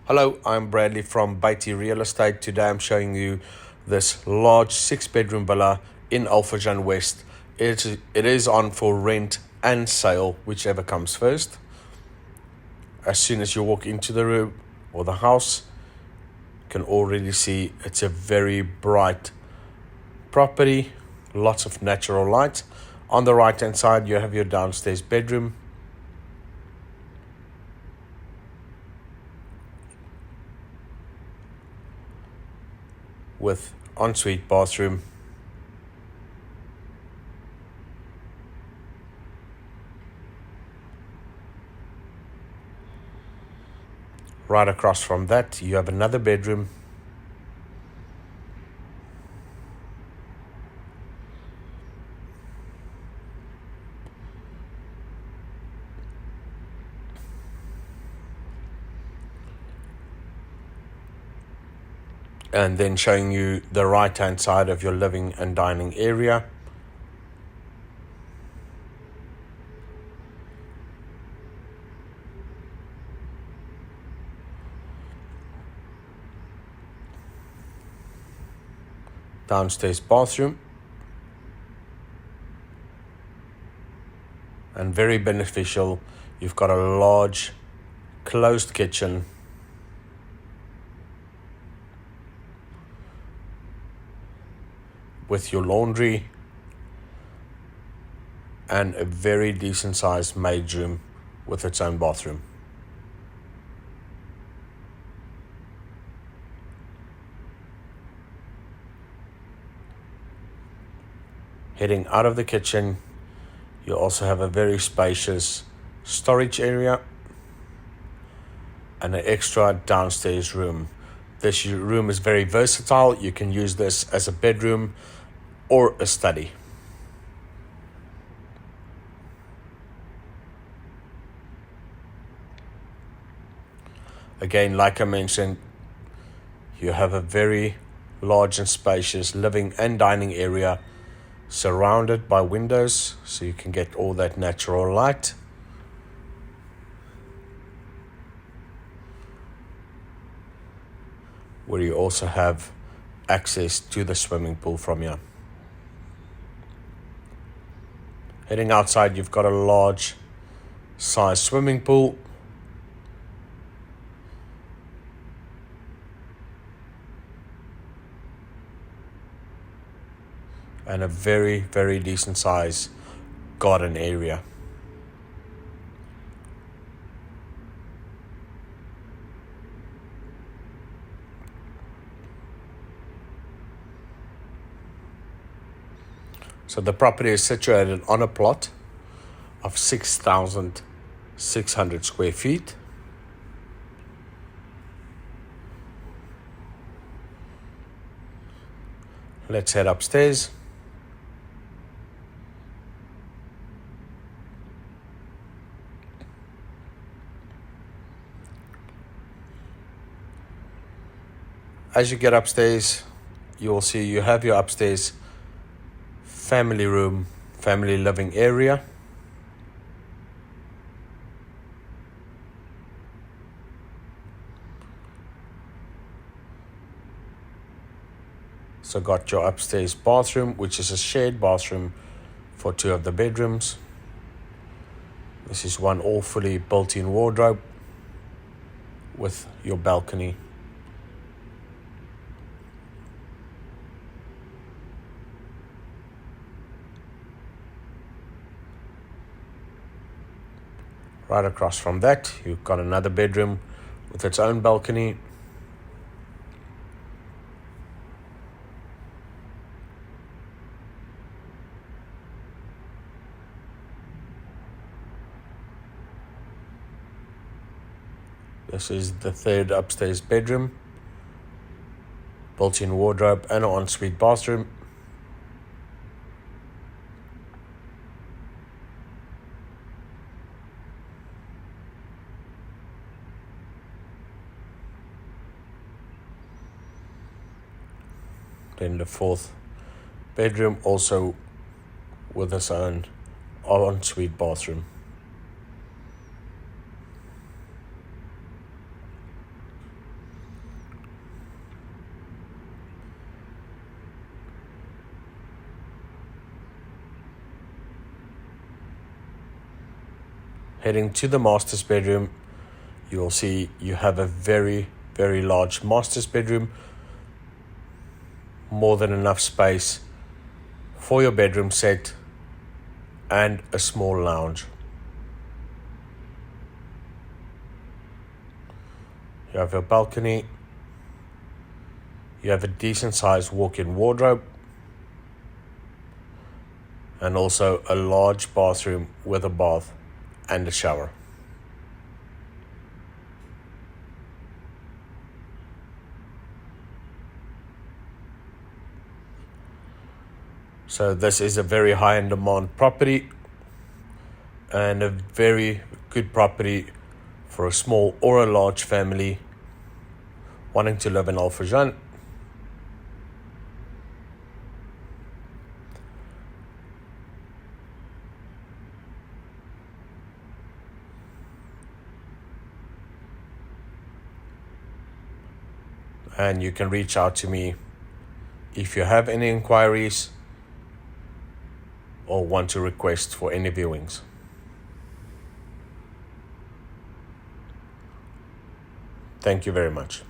Hello, I'm Bradley from Bayti Real Estate. Today I'm showing you this large 6-bedroom villa in Furjan West. It is on for rent and sale, whichever comes first. As soon as you walk into the room or the house, you can already see it's a very bright property, lots of natural light. On the right hand side, you have your downstairs bedroom. With ensuite bathroom. Right across from that, you have another bedroom. And then showing you the right hand side of your living and dining area. Downstairs bathroom. And very beneficial, you've got a large closed kitchen with your laundry and a very decent sized maid's room with its own bathroom. Heading out of the kitchen, you also have a very spacious storage area and an extra downstairs room. This room is very versatile. You can use this as a bedroom or a study. Again, like I mentioned, you have a very large and spacious living and dining area surrounded by windows, so you can get all that natural light. Where you also have access to the swimming pool from here. Heading outside, you've got a large size swimming pool. And a very, very decent size garden area. So the property is situated on a plot of 6,600 square feet. Let's head upstairs. As you get upstairs, you will see you have your upstairs family room, family living area. So got your upstairs bathroom, which is a shared bathroom for 2 of the bedrooms. This is one all fully built-in wardrobe with your balcony. Right across from that, you've got another bedroom with its own balcony. This is the 3rd upstairs bedroom, built-in wardrobe and an ensuite bathroom. Then the 4th bedroom, also with its own ensuite bathroom. Heading to the master's bedroom, you will see you have a very, very large master's bedroom. More than enough space for your bedroom set and a small lounge. You have a balcony. You have a decent sized walk-in wardrobe. And also a large bathroom with a bath and a shower. So this is a very high in demand property and a very good property for a small or a large family wanting to live in Furjan. And you can reach out to me if you have any inquiries or want to request for any viewings. Thank you very much.